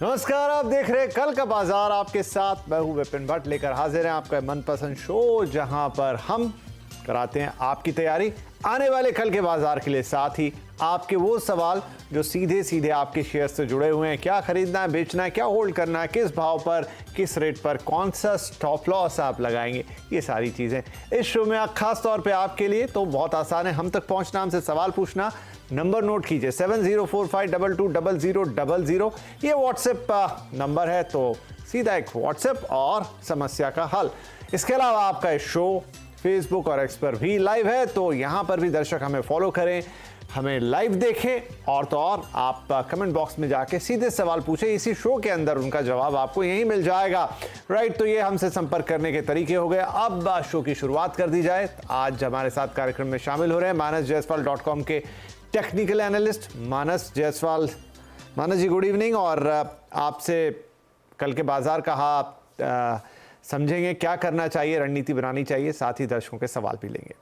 नमस्कार, आप देख रहे हैं कल का बाजार। आपके साथ मैं हूं विपिन भट्ट, लेकर हाजिर हैं आपका मनपसंद शो, जहां पर हम कराते हैं आपकी तैयारी आने वाले कल के बाजार के लिए। साथ ही आपके वो सवाल जो सीधे सीधे आपके शेयर से जुड़े हुए हैं, क्या खरीदना है, बेचना है, क्या होल्ड करना है, किस भाव पर, किस रेट पर, कौन सा स्टॉप लॉस आप लगाएंगे, ये सारी चीजें इस शो में खास तौर पे आपके लिए। तो बहुत आसान है हम तक पहुंचना, हमसे सवाल पूछना। नंबर नोट कीजिए 7045220000। ये व्हाट्सएप नंबर है, तो सीधा एक व्हाट्सएप और समस्या का हल। इसके अलावा आपका इस शो फेसबुक और एक्स पर भी लाइव है, तो यहां पर भी दर्शक हमें फॉलो करें, हमें लाइव देखें। और तो और आप कमेंट बॉक्स में जाके सीधे सवाल पूछें, इसी शो के अंदर उनका जवाब आपको यहीं मिल जाएगा। राइट, तो ये हमसे संपर्क करने के तरीके हो गए। अब शो की शुरुआत कर दी जाए। आज हमारे साथ कार्यक्रम में शामिल हो रहे हैं manasjaiswal.com के टेक्निकल एनालिस्ट मानस जायसवाल। मानस जी, गुड इवनिंग। और आपसे कल के बाजार का आप समझेंगे क्या करना चाहिए, रणनीति बनानी चाहिए, साथ ही दर्शकों के सवाल भी लेंगे।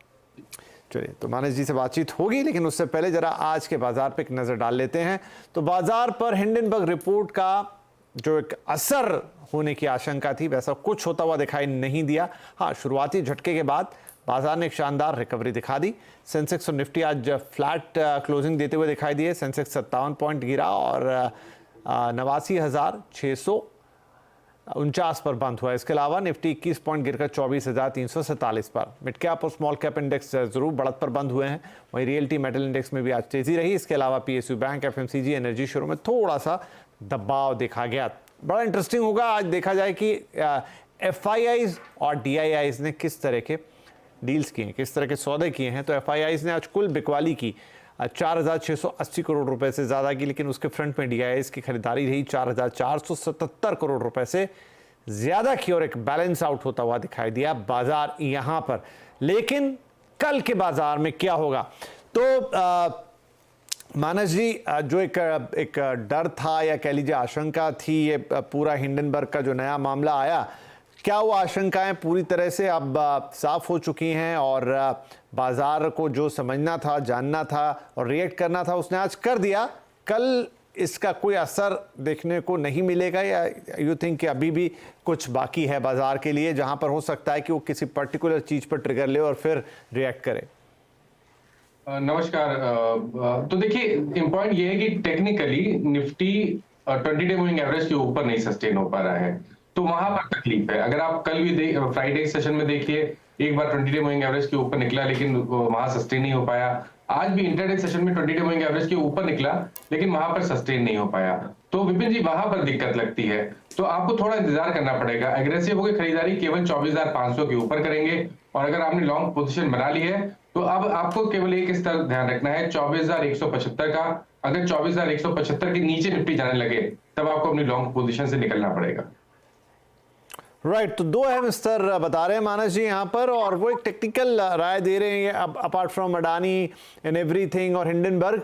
चलिए, तो मानस जी से बातचीत होगी, लेकिन उससे पहले जरा आज के बाजार पे एक नजर डाल लेते हैं। तो बाजार पर हिंडनबर्ग रिपोर्ट का जो एक असर होने की आशंका थी, वैसा कुछ होता हुआ दिखाई नहीं दिया। हाँ, शुरुआती झटके के बाद बाजार ने एक शानदार रिकवरी दिखा दी। सेंसेक्स और निफ्टी आज फ्लैट क्लोजिंग देते हुए दिखाई दिए। सेंसेक्स 57 पॉइंट गिरा और 89,649 पर बंद हुआ। इसके अलावा निफ्टी 21 पॉइंट गिरकर 24,347 पर। मिड कैप और स्मॉल कैप इंडेक्स जरूर बढ़त पर बंद हुए हैं। वहीं रियल्टी मेटल इंडेक्स में भी आज तेजी रही। इसके अलावा पीएसयू बैंक, एफएमसीजी, एनर्जी शेयरों में थोड़ा सा दबाव देखा गया। बड़ा इंटरेस्टिंग होगा आज देखा जाए कि एफआईआईज और डीआईआईज ने किस तरह के डील्स किए हैं, किस तरह के सौदे किए हैं। तो एफआईआईज ने आज कुल बिकवाली की 4,680 करोड़ रुपए से ज्यादा की, लेकिन उसके फ्रंट में डीआईआईज की खरीदारी रही 4,477 करोड़ रुपए से ज्यादा की, और एक बैलेंस आउट होता हुआ दिखाई दिया बाजार यहां पर। लेकिन कल के बाजार में क्या होगा? तो मानस जी, जो एक डर था या कह लीजिए आशंका थी, ये पूरा हिंडनबर्ग का जो नया मामला आया, क्या वो आशंकाएं पूरी तरह से अब साफ हो चुकी हैं और बाजार को जो समझना था, जानना था और रिएक्ट करना था, उसने आज कर दिया? कल इसका कोई असर देखने को नहीं मिलेगा, या यू थिंक कि अभी भी कुछ बाकी है बाजार के लिए, जहां पर हो सकता है कि वो किसी पर्टिकुलर चीज पर ट्रिगर ले और फिर रिएक्ट करे? नमस्कार। तो देखिए, इम्पॉइंट ये है कि technically Nifty 20 day moving average के ऊपर नहीं सस्टेन हो पा रहा है, तो वहां पर तकलीफ है। अगर आप कल भी फ्राइडे सेशन में देखिए, एक बार 20 डे मूविंग एवरेज के ऊपर निकला, लेकिन वहां सस्टेन नहीं हो पाया। आज भी इंटरडे सेशन में 20 डे मूविंग एवरेज के ऊपर निकला, लेकिन वहां पर सस्टेन नहीं हो पाया। तो विपिन जी, वहां पर दिक्कत लगती है। तो आपको थोड़ा इंतजार करना पड़ेगा। एग्रेसिव होकर खरीदारी केवल 24,500 के ऊपर करेंगे, और अगर आपने लॉन्ग पोजीशन बना ली है तो अब आपको केवल एक स्तर ध्यान रखना है, 24,175 का। अगर 24,175 के नीचे निफ्टी जाने लगे, तब आपको अपनी लॉन्ग पोजीशन से निकलना पड़ेगा। राइट, तो दो अहम स्तर बता रहे हैं मानस जी यहाँ पर, और वो एक टेक्निकल राय दे रहे हैं। अब apart from Adani and everything और हिंडनबर्ग,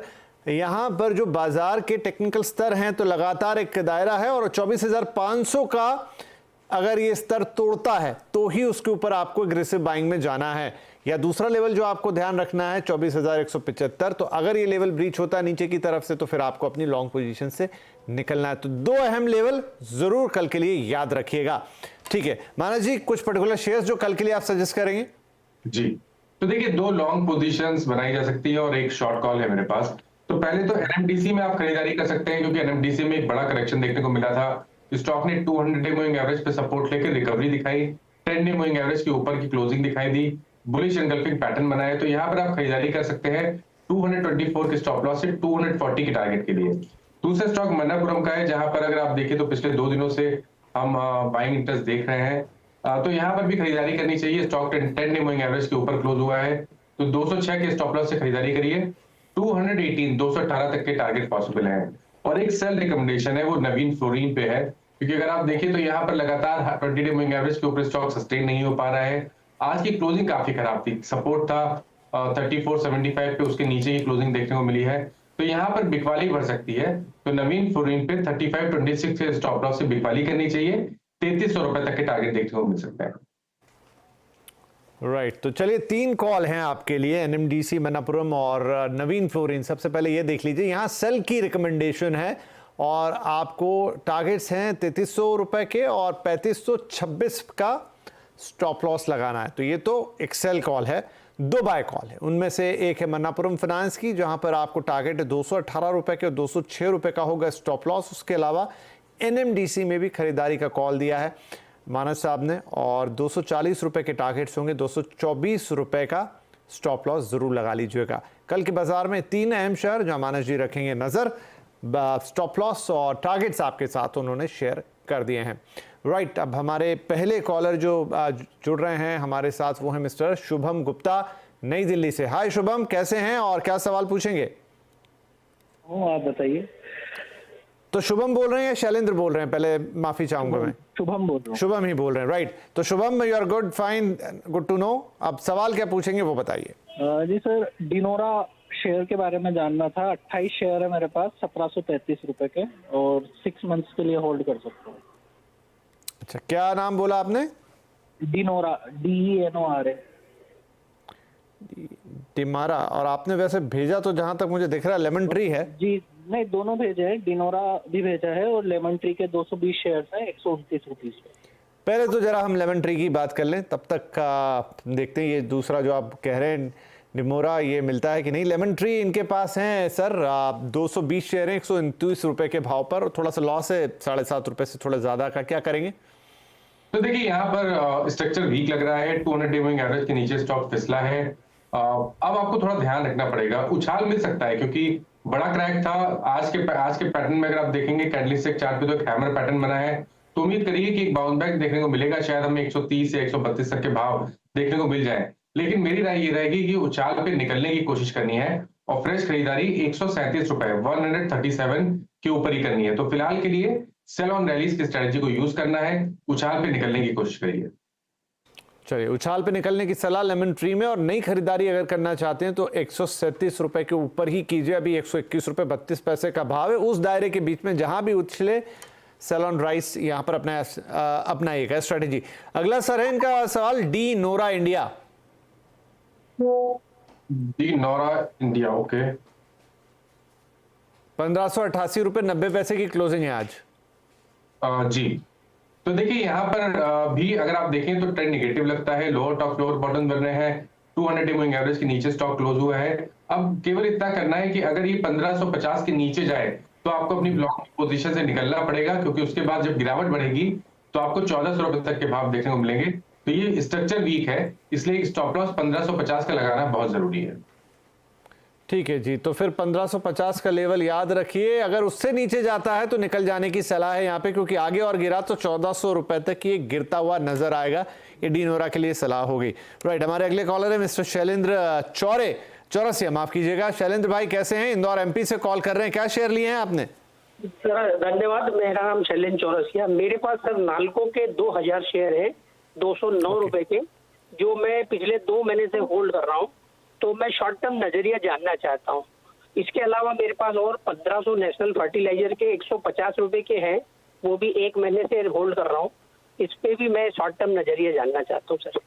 यहाँ पर जो बाजार के टेक्निकल स्तर हैं, तो लगातार एक दायरा है, और 24,500 का अगर ये स्तर तोड़ता है तो ही उसके ऊपर आपको एग्रेसिव बाइंग में जाना है। या दूसरा लेवल जो आपको ध्यान रखना है 24,175, तो अगर ये लेवल ब्रीच होता है नीचे की तरफ से, तो फिर आपको अपनी लॉन्ग पोजीशन से निकलना है। तो दो अहम लेवल जरूर कल के लिए याद रखिएगा। ठीक है मानस जी, कुछ पर्टिकुलर शेयर्स जो कल के लिए आप सजेस्ट करेंगे? जी, तो देखिए, दो लॉन्ग पोजीशंस बनाई जा सकती है और एक शॉर्ट कॉल है मेरे पास। तो पहले तो एनएमडीसी में आप खरीदारी कर सकते हैं, क्योंकि एनएमडीसी में एक बड़ा करेक्शन देखने को मिला था। स्टॉक ने 200 डे मूविंग एवरेज पे सपोर्ट लेकर रिकवरी दिखाई, 10 डे मूविंग एवरेज के ऊपर की क्लोजिंग दिखाई दी, बुलिश एंगल्फिंग पैटर्न बनाया। तो यहाँ पर आप खरीदारी कर सकते हैं 224 के स्टॉप लॉस से 240 के टारगेट के लिए। दूसरा स्टॉक मन्नापुरम का है, जहां पर अगर आप देखें तो पिछले 2 दिनों से हम बाइंग इंटरेस्ट देख रहे हैं। तो यहाँ पर भी खरीदारी करनी चाहिए। स्टॉक 10 डे मूविंग एवरेज के ऊपर क्लोज हुआ है, तो 206 के स्टॉप लॉस से खरीदारी करिए। 218 तक के टारगेट पॉसिबल है। और एक सेल रिकमेंडेशन है, वो नवीन फ्लोरीन पे है, क्योंकि अगर आप देखें तो यहाँ पर लगातार 20 डे मूविंग एवरेज के ऊपर स्टॉक सस्टेन नहीं हो पा रहा है। आज की क्लोजिंग काफी खराब थी, सपोर्ट था 3475 पे, उसके नीचे ही क्लोजिंग देखने को मिली है। तो यहाँ पर बिकवाली बढ़ सकती है, तो नवीन फ्लोरीन पे 3526 के स्टॉप लॉस से बिकवाली करनी चाहिए। 3300 रुपए तक के टारगेट देखने को मिल सकता है। राइट, तो चलिए 3 कॉल हैं आपके लिए, एनएमडीसी, मन्नापुरम और नवीन फ्लोरिन। सबसे पहले ये देख लीजिए, यहाँ सेल की रिकमेंडेशन है और आपको टारगेट्स हैं 3300 रुपए के और 3526 का स्टॉप लॉस लगाना है। तो ये तो एक्सेल कॉल है, 2 बाय कॉल है। उनमें से एक है मन्नापुरम फाइनेंस की, जहां पर आपको टारगेट है 218 रुपए के और 206 रुपए का होगा स्टॉप लॉस। उसके अलावा एनएमडीसी में भी खरीदारी का कॉल दिया है मानस साहब ने, और 240 रुपए के टारगेट्स होंगे, 224 रुपए का स्टॉप लॉस जरूर लगा लीजिएगा। कल के बाजार में 3 अहम शेयर जहां मानस जी रखेंगे नजर, स्टॉप लॉस और टारगेट्स आपके साथ उन्होंने शेयर कर दिए हैं। राइट, अब हमारे पहले कॉलर जो जुड़ रहे हैं हमारे साथ वो है मिस्टर शुभम गुप्ता नई दिल्ली से। हाय शुभम, कैसे हैं और क्या सवाल पूछेंगे? आप बताइए। तो शुभम बोल रहे हैं या शैलेंद्र बोल रहे हैं? पहले माफी चाहूंगा मैं। शुभम बोल रहा हूँ। शुभम ही बोल रहे हैं, राइट। तो Shubham, you are good, fine, good to know. अब सवाल क्या पूछेंगे वो बताइए। जी सर, डिनोरा शेयर के बारे में जानना था। 28 शेयर है मेरे पास 1733 रुपए के, और 6 मंथ्स के लिए होल्ड कर सकता हूँ। अच्छा, क्या नाम बोला आपने? डिनोरा, DENORA। डिमारा। और आपने वैसे भेजा तो जहां तक मुझे दिख रहा है लेमन ट्री है। जी नहीं, दोनों भेजे हैं, डिनोरा भी भेजा है और लेमन ट्री के 220 शेयर है 129 रुपीज पे। पहले तो जरा हम लेमन ट्री की बात कर लें, तब तक देखते हैं ये दूसरा जो आप कह रहे हैं डिमोरा, ये मिलता है कि नहीं। लेमन ट्री इनके पास है सर 220 शेयर है 129 रुपए के भाव पर, थोड़ा सा लॉस है 7.5 रुपए से थोड़ा ज्यादा का, क्या करेंगे? तो देखिए यहाँ पर स्ट्रक्चर वीक लग रहा है, 200 डे मूविंग एवरेज के नीचे स्टॉक फिसला है। अब आपको थोड़ा ध्यान रखना पड़ेगा, उछाल मिल सकता है क्योंकि बड़ा क्रैक था। आज के पैटर्न में अगर आप देखेंगे कैंडलस्टिक चार्ट पे तो एक हैमर पैटर्न बना है, तो उम्मीद करिए कि एक बाउंस बैक देखने को मिलेगा। शायद हमें 130 से 132 तक के भाव देखने को मिल जाए, लेकिन मेरी राय ये रहेगी कि उछाल पे निकलने की कोशिश करनी है और फ्रेश खरीदारी 137 रुपए 137 के ऊपर ही करनी है। तो फिलहाल के लिए सेल ऑन रैलीज की स्ट्रेटजी को यूज करना है, उछाल पे निकलने की कोशिश करिए। चलिए, उछाल पे निकलने की सलाह लेमन ट्री में। और नई खरीदारी अगर करना चाहते हैं तो 137 रुपए के ऊपर ही कीजिए। अभी 121 रुपए 32 पैसे का भाव है, उस दायरे के बीच में जहां भी उछले सेल ऑन राइस यहां पर अपनाइएगा स्ट्रेटेजी। अगला सर है इनका सवाल, Dinora India. Dinora India, okay. 1588 रुपए 90 पैसे की क्लोजिंग है आज। जी, तो देखिए यहाँ पर भी अगर आप देखें तो ट्रेंड नेगेटिव लगता है, लोअर टॉप लोअर बॉटम बन रहे हैं, 200 डे मूविंग एवरेज के नीचे स्टॉक क्लोज हुआ है। अब केवल इतना करना है कि अगर ये 1550 के नीचे जाए तो आपको अपनी ब्लॉक पोजीशन से निकलना पड़ेगा, क्योंकि उसके बाद जब गिरावट बढ़ेगी तो आपको 1400 रुपए तक के भाव देखने को मिलेंगे। तो ये स्ट्रक्चर वीक है, इसलिए स्टॉप लॉस 1550 का लगाना बहुत जरूरी है। ठीक है जी, तो फिर 1550 का लेवल याद रखिए। अगर उससे नीचे जाता है तो निकल जाने की सलाह है यहाँ पे, क्योंकि आगे और गिरा तो 1400 रुपए तक ये गिरता हुआ नजर आएगा। ये डिनोरा के लिए सलाह होगी। राइट, हमारे अगले कॉलर है मिस्टर शैलेंद्र चौरसिया, माफ कीजिएगा। शैलेंद्र भाई कैसे हैं? इंदौर MP से कॉल कर रहे हैं, क्या शेयर लिए हैं आपने? सर धन्यवाद, मेरा नाम शैलेंद्र चौरसिया। मेरे पास सर नाल्को के 2000 शेयर है 209 रुपए के, जो मैं पिछले 2 महीने से होल्ड कर रहा हूँ। तो मैं शॉर्ट टर्म नजरिया जानना चाहता हूँ। इसके अलावा मेरे पास और 1500 नेशनल फर्टिलाइजर के 150 रुपए के हैं, वो भी 1 महीने से होल्ड कर रहा हूँ। इस पे भी मैं शॉर्ट टर्म नजरिया जानना चाहता हूँ सर।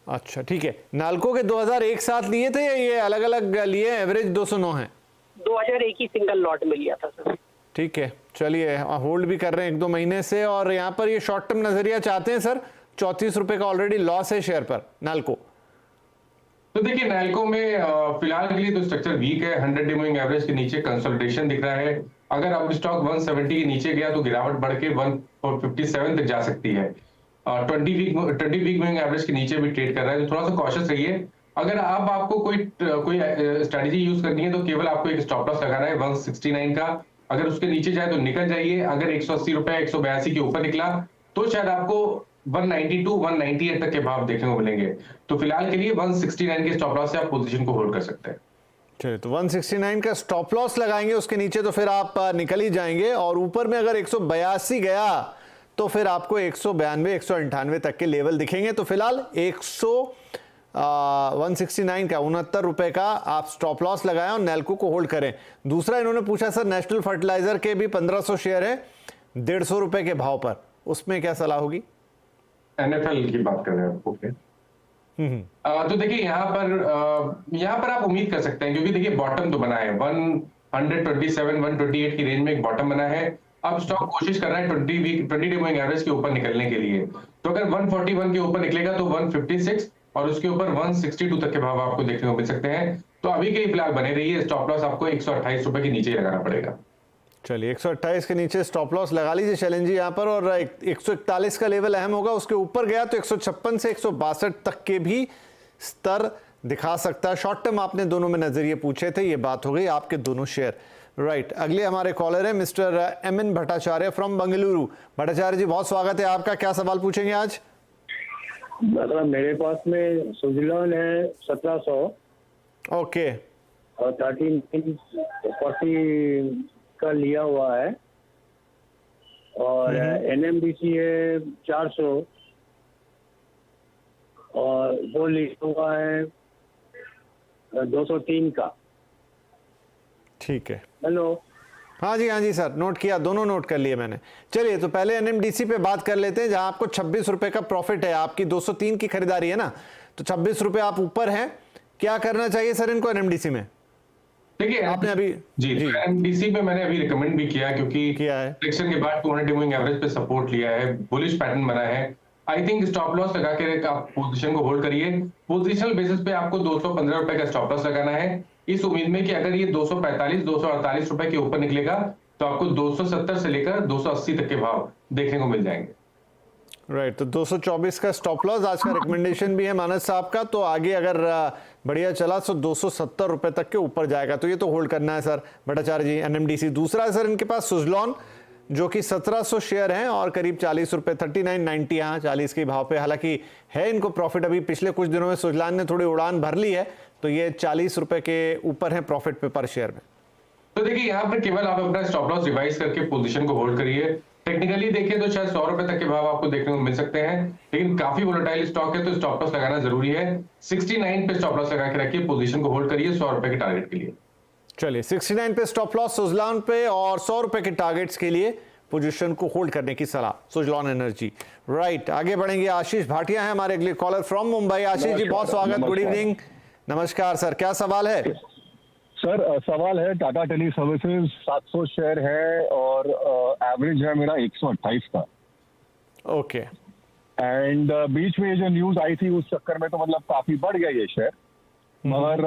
अच्छा ठीक है, नाल्को के 2000 एक साथ लिए थे या ये अलग अलग लिए? एवरेज 209 है। 2000 एक ही सिंगल लॉट में लिया था सर। ठीक है, चलिए होल्ड भी कर रहे हैं 1-2 महीने से। और यहाँ पर ये शॉर्ट टर्म नजरिया चाहते हैं सर। 34 रुपए का ऑलरेडी लॉस है शेयर पर नाल्को। तो देखिए नाल्को में फिलहाल के लिए तो स्ट्रक्चर वीक है, 100 डे मूविंग एवरेज के नीचे कंसोलिडेशन दिख रहा है। अगर अब स्टॉक 170 के नीचे गया तो गिरावट बढ़ के 157 तक जा सकती है। 20 वीक मूविंग एवरेज के नीचे भी ट्रेड कर रहा है, तो थोड़ा सा कॉशियस रहिए। अगर अब आपको कोई स्ट्रेटजी यूज करनी है तो केवल आपको एक स्टॉप लॉस लगाना है 169 का। अगर उसके नीचे जाए तो निकल जाइए। अगर 180 रुपए 182 के ऊपर निकला तो शायद आपको 192 198 तक के भाव देखने को मिलेंगे। तो फिलहाल के लिए 169 के स्टॉप लॉस से आप पोजीशन को होल्ड कर सकते हैं। चलिए, तो 169 का स्टॉप लॉस लगाएंगे, उसके नीचे तो फिर आप निकल ही जाएंगे। और ऊपर में अगर 182 गया तो फिर आपको 192 198 तक के लेवल दिखेंगे। तो फिलहाल 169 का 69 रुपए का आप स्टॉप लॉस लगाएं और नैल्को को होल्ड करें। दूसरा इन्होंने पूछा सर, नेशनल फर्टिलाइजर के भी 1500 शेयर है 150 रुपए के भाव पर, उसमें क्या सलाह होगी? NFL की बात कर रहे हैं, ओके। तो देखिए यहाँ पर आप उम्मीद कर सकते हैं, क्योंकि देखिए बॉटम तो बना है 127 128 की रेंज में एक बॉटम बना है। अब स्टॉक कोशिश कर रहा है 20 डे मूविंग एवरेज के ऊपर निकलने के लिए। तो अगर 141 के ऊपर निकलेगा तो 156 और उसके ऊपर 162 तक के भाव आपको देखने को मिल सकते हैं। तो अभी के लिए फिलहाल बने रहिए, स्टॉप लॉस आपको 128 रुपए के नीचे लगाना पड़ेगा। चलिए 128 के नीचे स्टॉप लॉस लगा लीजिए शैलेंद्र जी यहाँ पर, और 141 का लेवल अहम होगा, उसके ऊपर गया तो 156 से 162 तक के भी स्तर दिखा सकता है। शॉर्ट टर्म आपने दोनों में नजरिए पूछे थे, ये बात हो गई आपके दोनों शेयर। राइट, अगले हमारे कॉलर है mister M N Bhattacharya from Bengaluru. Bhattacharya ji बहुत स्वागत है आपका, क्या सवाल पूछेंगे आज? मतलब मेरे पास में सुजलॉन है 1700 ओके और 1340 का लिया हुआ है, और एनएमडीसी है 400 और वो लिया हुआ है 203 का। ठीक है, हेलो। हाँ जी सर, नोट किया, दोनों नोट कर लिए मैंने। चलिए तो पहले एनएमडीसी पे बात कर लेते हैं, जहां आपको 26 रुपए का प्रॉफिट है, आपकी 203 की खरीदारी है ना, तो 26 रुपए आप ऊपर हैं। क्या करना चाहिए सर इनको एनएमडीसी में? देखिए आपने अभी जी एनएमडीसी पे मैंने अभी रिकमेंड भी किया, क्योंकि किया है, करेक्शन के बाद 200 डे मूविंग एवरेज पे सपोर्ट लिया है, बुलिश पैटर्न बना है। आई थिंक स्टॉप लॉस लगा के आप पोजीशन को होल्ड करिए। पोजीशनल बेसिस पे आपको 215 रुपए का स्टॉप लॉस लगाना है, इस उम्मीद में कि अगर ये 245 248 रुपए के ऊपर निकलेगा तो आपको 270 से लेकर 280 तक के भाव देखने को मिल जाएंगे। राइट, तो 224 का स्टॉप लॉस आज का रिकमेंडेशन भी है मानस साहब का, तो आगे अगर बढ़िया चला तो 270 रुपए तक के ऊपर जाएगा, तो ये तो होल्ड करना है सर भट्टाचार्य जी एनएमडीसी। दूसरा है सर इनके पास सुजलॉन, जो कि 1700 शेयर हैं और करीब 40 रुपए 39.90 यहाँ 40 के भाव पे, हालांकि है इनको प्रॉफिट, अभी पिछले कुछ दिनों में सुजलॉन ने थोड़ी उड़ान भर ली है, तो ये 40 रुपए के ऊपर है प्रॉफिट पे पर शेयर में। तो देखिए यहाँ पर केवल आप अपना स्टॉप लॉस रिवाइज करके पोजीशन को होल्ड करिए। टेक्निकली देखिए तो शायद 100 रुपए तक के भाव आपको देखने को मिल सकते हैं, लेकिन काफी वोलेटाइल स्टॉक है तो स्टॉप लॉस लगाना जरूरी है। 69 पे स्टॉप लॉस लगा के रखिए, पोजीशन को होल्ड करिए 100 रुपए के टारगेट के लिए। चलिए 69 पे स्टॉप लॉस सुजलॉन पे और 100 रुपए के टारगेट्स के लिए पोजीशन को होल्ड करने की सलाह सुजलॉन एनर्जी। राइट, आगे बढ़ेंगे। आशीष भाटिया है हमारे अगले कॉलर फ्रॉम मुंबई। आशीष जी बहुत स्वागत, गुड इवनिंग। नमस्कार सर, क्या सवाल है? सर सवाल है, टाटा टेली सर्विसेज 700 शेयर है और एवरेज है मेरा 128 का। ओके, एंड बीच में ये जो न्यूज आई थी उस चक्कर में तो मतलब काफी बढ़ गया ये शेयर, मगर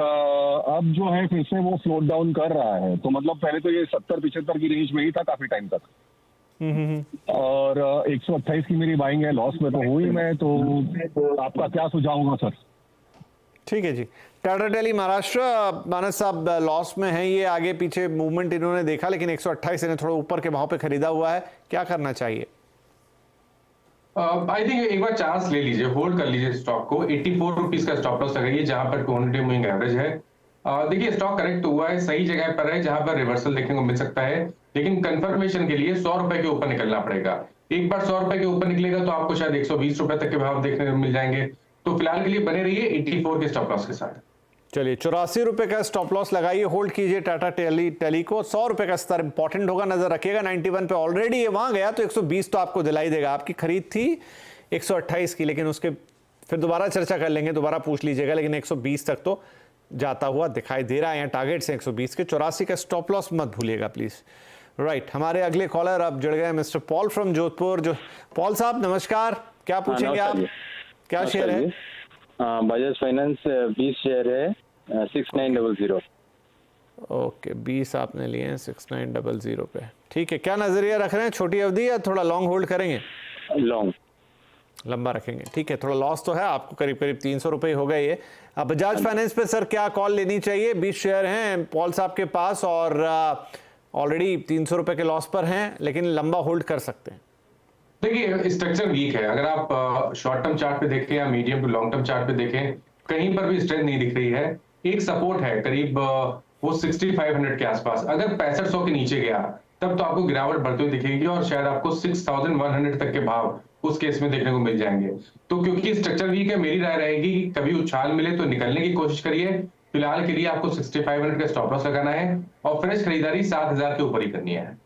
अब जो है फिर से वो फ्लोट डाउन कर रहा है। तो मतलब पहले तो ये 70-75 की रेंज में ही था काफी टाइम तक, और 128 की मेरी बाइंग है, लॉस में तो हुई मैं, तो आपका क्या सुझाव होगा सर? ठीक है जी। टाटा टेली महाराष्ट्र, मानस साहब लॉस में है, ये आगे पीछे मूवमेंट इन्होंने देखा, लेकिन 128 इन्हें थोड़ा ऊपर के भाव पे खरीदा हुआ है, क्या करना चाहिए? आई थिंक एक बार चांस ले लीजिए, होल्ड कर लीजिए स्टॉक को। 84 रुपीज का स्टॉप लॉस लगाइए जहां पर 200 डे मूविंग एवरेज है। देखिए स्टॉक करेक्ट हुआ है, सही जगह पर है जहां पर रिवर्सल देखने को मिल सकता है, लेकिन कंफर्मेशन के लिए 100 रुपए के ऊपर निकलना पड़ेगा। एक बार 100 रुपए के ऊपर निकलेगा तो आपको शायद 120 रुपए तक के भाव देखने को मिल जाएंगे। तो फिलहाल के लिए बने रहिए 84 के स्टॉप लॉस के साथ। चलिए 84 रुपए का स्टॉप लॉस लगाइए, होल्ड कीजिए टाटा टेली को। 100 रुपए का स्तर इंपॉर्टेंट होगा, नजर रखिएगा। 91 पे ऑलरेडी ये वहां गया तो 120 तो आपको दिलाई देगा। आपकी खरीद थी 128 की, लेकिन उसके फिर दोबारा चर्चा कर लेंगे, दोबारा पूछ लीजिएगा, लेकिन 120 तक तो जाता हुआ दिखाई दे रहा है। यहाँ टारगेट से 120 के। 84 का स्टॉप लॉस मत भूलिएगा प्लीज। राइट, हमारे अगले कॉलर अब जुड़ गए मिस्टर पॉल फ्रॉम जोधपुर। जो पॉल साहब नमस्कार, क्या पूछेंगे आप? क्या शेयर है? बजाज फाइनेंस 20 शेयर है 6900। ओके, 20 आपने लिए हैं 6900 पे। ठीक है, क्या नजरिया रख रहे हैं, छोटी अवधि या थोड़ा लॉन्ग होल्ड करेंगे? लॉन्ग, लंबा रखेंगे। ठीक है, थोड़ा लॉस तो है आपको, करीब करीब 300 रुपए हो गए ये। अब बजाज फाइनेंस पे सर क्या कॉल लेनी चाहिए? 20 शेयर हैं पॉल साहब के पास और ऑलरेडी 300 रुपए के लॉस पर हैं, लेकिन लंबा होल्ड कर सकते हैं। देखिए स्ट्रक्चर वीक है, अगर आप शॉर्ट टर्म चार्ट पे देखें या medium to long term chart पे देखें, कहीं पर भी स्ट्रेंथ नहीं दिख रही है। एक सपोर्ट है करीब वो 6500 के आसपास, अगर 6500 के नीचे गया तब तो आपको गिरावट बढ़ती हुई दिखेगी और शायद आपको 6100 तक के भाव उस केस में देखने को मिल जाएंगे। तो क्योंकि स्ट्रक्चर वीक है, मेरी राय रहेगी कि कभी उछाल मिले तो निकलने की कोशिश करिए। फिलहाल के लिए आपको 6500 का स्टॉप लॉस लगाना है और फ्रेश खरीदारी 7000 के ऊपर ही करनी है।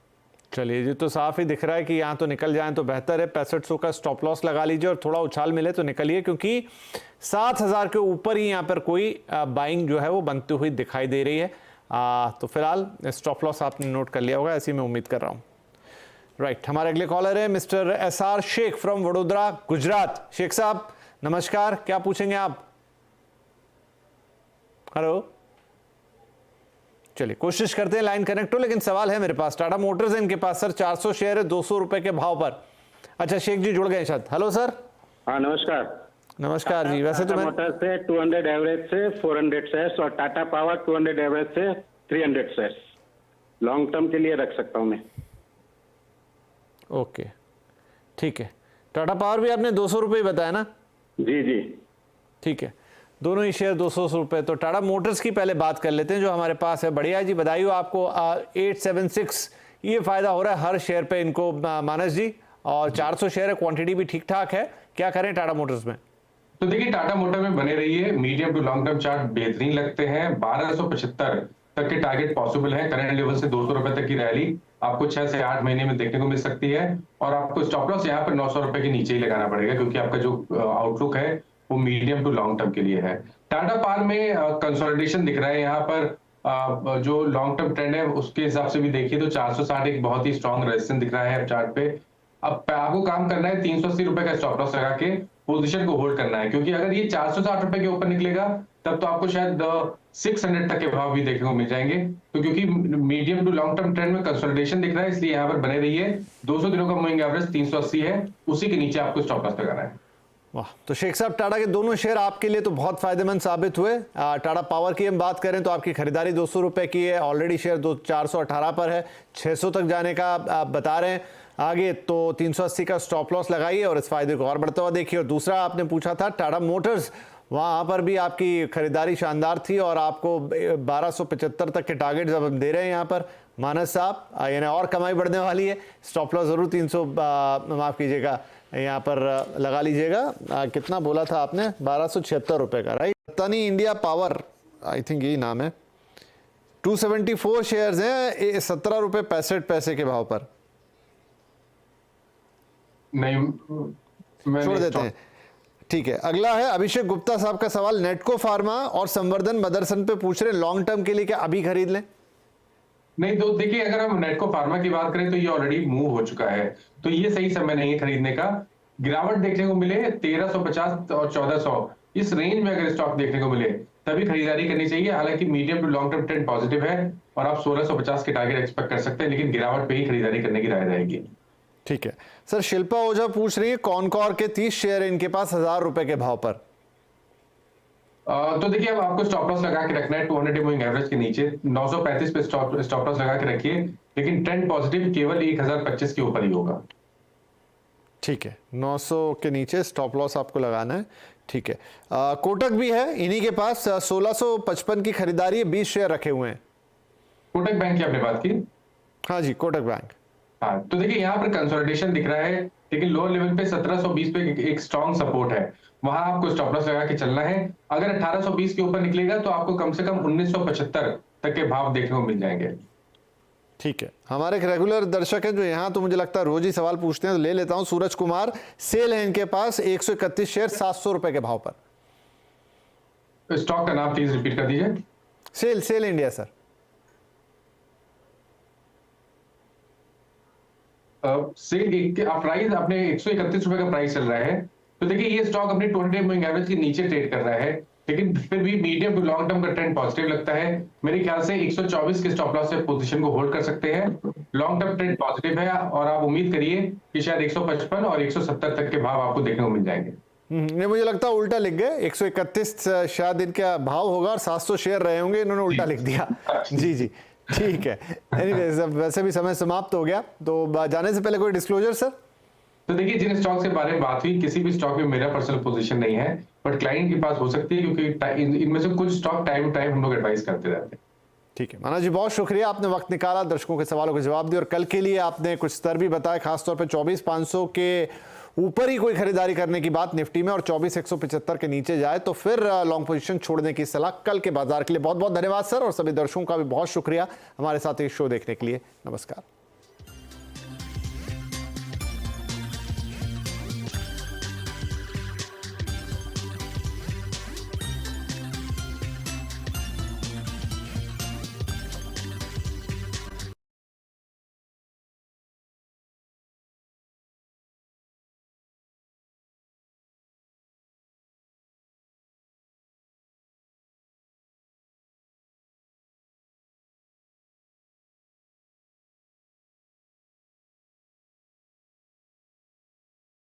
चलिए जी, तो साफ ही दिख रहा है कि यहाँ तो निकल जाएं तो बेहतर है। 6500 का स्टॉप लॉस लगा लीजिए और थोड़ा उछाल मिले तो निकलिए, क्योंकि 7000 के ऊपर ही यहाँ पर कोई बाइंग जो है वो बनती हुई दिखाई दे रही है। तो फिलहाल स्टॉप लॉस आपने नोट कर लिया होगा, ऐसी मैं उम्मीद कर रहा हूँ। राइट, हमारे अगले कॉलर है mister SR Sheikh from Vadodara, Gujarat. Sheikh साहब नमस्कार, क्या पूछेंगे आप? हेलो, चलिए कोशिश करते हैं लाइन कनेक्ट हो, लेकिन सवाल है मेरे पास। टाटा मोटर्स है इनके पास सर, 400 शेयर है 200 रुपए के भाव पर। अच्छा, शेख जी जुड़ गए शायद। Hello sir. हाँ नमस्कार। नमस्कार जी। वैसे तो मैं मोटर से 200 एवरेज से 400 शेयर्स और टाटा पावर 200 एवरेज से 300 शेयर्स लॉन्ग टर्म के लिए रख सकता हूँ मैं। ओके, ठीक है। टाटा पावर भी आपने 200 रुपये ही बताया ना? जी जी ठीक है, दोनों ही शेयर 200 रुपये। तो टाटा मोटर्स की पहले बात कर लेते हैं जो हमारे पास है। बढ़िया जी, बधाई हो आपको। 876 ये फायदा हो रहा है हर शेयर पे इनको, मानस जी। और 400 शेयर है, क्वांटिटी भी ठीक ठाक है। क्या करें टाटा मोटर्स में? तो देखिए, टाटा मोटर में बने रहिए, medium to long term chart बेहतरीन लगते हैं। 1275 तक के टारगेट पॉसिबल है। करंट लेवल से 200 रुपए तक की रैली आपको 6 से 8 महीने में देखने को मिल सकती है। और आपको स्टॉप लॉस यहाँ पर 900 रुपए के नीचे ही लगाना पड़ेगा, क्योंकि आपका जो आउटलुक है वो मीडियम टू लॉन्ग टर्म के लिए है। टाटा पावर में कंसोलिडेशन दिख रहा है यहाँ पर। जो लॉन्ग टर्म ट्रेंड है उसके हिसाब से भी देखिए तो 460 एक बहुत ही स्ट्रॉन्ग रेजिस्टेंस दिख रहा है चार्ट पे। अब आपको काम करना है 380 रुपए का स्टॉप लॉस लगा के पोजीशन को होल्ड करना है, क्योंकि अगर ये 460 रुपए के ऊपर निकलेगा तब तो आपको शायद 600 तक के भाव भी देखने को मिल जाएंगे। तो क्योंकि medium to long term trend में कंसोलिडेशन दिख रहा है, इसलिए यहाँ पर बने रहिए। 200 दिनों का मूविंग एवरेज 380 है, उसी के नीचे आपको स्टॉप लॉस लगाना है। वाह, तो शेख साहब टाटा के दोनों शेयर आपके लिए तो बहुत फायदेमंद साबित हुए। टाटा पावर की हम बात करें तो आपकी खरीदारी 200 रुपए की है, ऑलरेडी शेयर 418 पर है, 600 तक जाने का आप बता रहे हैं आगे, तो 380 का स्टॉप लॉस लगाइए और इस फायदे को और बढ़ता हुआ देखिए। और दूसरा आपने पूछा था टाटा मोटर्स, वहाँ पर भी आपकी खरीदारी शानदार थी और आपको 1275 तक के टारगेट जब हम दे रहे हैं यहाँ पर मानस साहब, यानी और कमाई बढ़ने वाली है। स्टॉप लॉस जरूर 300 माफ कीजिएगा यहाँ पर लगा लीजिएगा। कितना बोला था आपने? 1276 रुपए का, right. Ratni India power, I think यही नाम है। 274 शेयर्स हैं, 17 रुपए 65 पैसे के भाव पर। नहीं, छोड़ देते हैं, ठीक है। अगला है अभिषेक गुप्ता साहब का सवाल। नेटको फार्मा और संवर्धन मदरसन पे पूछ रहे हैं लॉन्ग टर्म के लिए क्या अभी खरीद लें? नहीं, तो देखिए, अगर हम नेटको फार्मा की बात करें तो ये ऑलरेडी मूव हो चुका है, तो ये सही समय नहीं है खरीदने का। गिरावट देखने को मिले 1350 और 1400 इस रेंज में अगर स्टॉक देखने को मिले तभी खरीदारी करनी चाहिए। हालांकि medium to long term trend positive है और आप 1650 के टारगेट एक्सपेक्ट कर सकते हैं, लेकिन गिरावट पे ही खरीदारी करने की राय रहेगी। ठीक है सर। शिल्पा ओझा पूछ रही है कॉनकॉर के 30 शेयर इनके पास 1000 रुपए के भाव पर। तो देखिए, अब आपको स्टॉप लॉस लगा के रखना है 200 मूविंग एवरेज के नीचे। 935 पे स्टॉप लॉस लगा के रखिए, लेकिन ट्रेंड पॉजिटिव केवल 1025 के ऊपर ही होगा। ठीक है, 900 के नीचे स्टॉप लॉस आपको लगाना है। ठीक है। कोटक भी है इन्हीं के पास, 1655 की खरीदारी है, 20 शेयर रखे हुए हैं। कोटक बैंक की आपने बात की? हाँ जी, कोटक बैंक। हाँ, तो देखिए यहाँ पर कंसोलिडेशन दिख रहा है, लेकिन लोअर लेवल पे 1720 पे एक स्ट्रॉन्ग सपोर्ट है, वहां आपको स्टॉप लॉस लगा के चलना है। अगर 1820 के ऊपर निकलेगा तो आपको कम से कम 1975 तक के भाव देखने को मिल जाएंगे। ठीक है। हमारे एक रेगुलर दर्शक हैं जो यहाँ तो मुझे लगता है रोज ही सवाल पूछते हैं, तो ले लेता हूं। सूरज कुमार, सेल है इनके पास 131 शेयर 700 रुपए के भाव पर। स्टॉक का नाम प्लीज रिपीट कर दीजिए। Cell India sir. प्राइस अपने 131 रुपए का प्राइस चल रहा है। तो देखिए, ये स्टॉक अपने 20 मूविंग एवरेज के नीचे ट्रेड कर रहा है, लेकिन फिर भी मीडियम टू लॉन्ग टर्म का ट्रेंड पॉजिटिव लगता है। मेरे ख्याल से 124 के स्टॉप लॉस से पोजीशन को होल्ड कर सकते हैं। लॉन्ग टर्म ट्रेंड पॉजिटिव है और आप उम्मीद करिए कि शायद 155 और 170 तक के भाव आपको देखने को मिल जाएंगे। नहीं, मुझे लगता है उल्टा लिख गए। 131 शायद इनका भाव होगा और 700 शेयर रहे होंगे, इन्होंने उल्टा लिख दिया। जी ठीक है। एनीवेज, वैसे भी समय समाप्त हो गया, तो जाने से पहले कोई डिस्क्लोजर सर? तो देखिए, जिन स्टॉक के बारे में बात हुई, किसी भी स्टॉक में मेरा पर्सनल पोजीशन नहीं है, बट क्लाइंट के पास हो सकती है, क्योंकि इनमें से कुछ स्टॉक टाइम टू टाइम हम लोग एडवाइस करते रहते हैं। ठीक है माना जी, बहुत शुक्रिया, आपने वक्त निकाला, दर्शकों के सवालों के जवाब दिए और कल के लिए आपने कुछ स्तर भी बताए, खासतौर पे 24,500 के ऊपर ही कोई खरीदारी करने की बात निफ्टी में और 24,175 के नीचे जाए तो फिर लॉन्ग पोजीशन छोड़ने की सलाह कल के बाजार के लिए। बहुत बहुत धन्यवाद सर, और सभी दर्शकों का भी बहुत शुक्रिया हमारे साथ ये शो देखने के लिए। नमस्कार।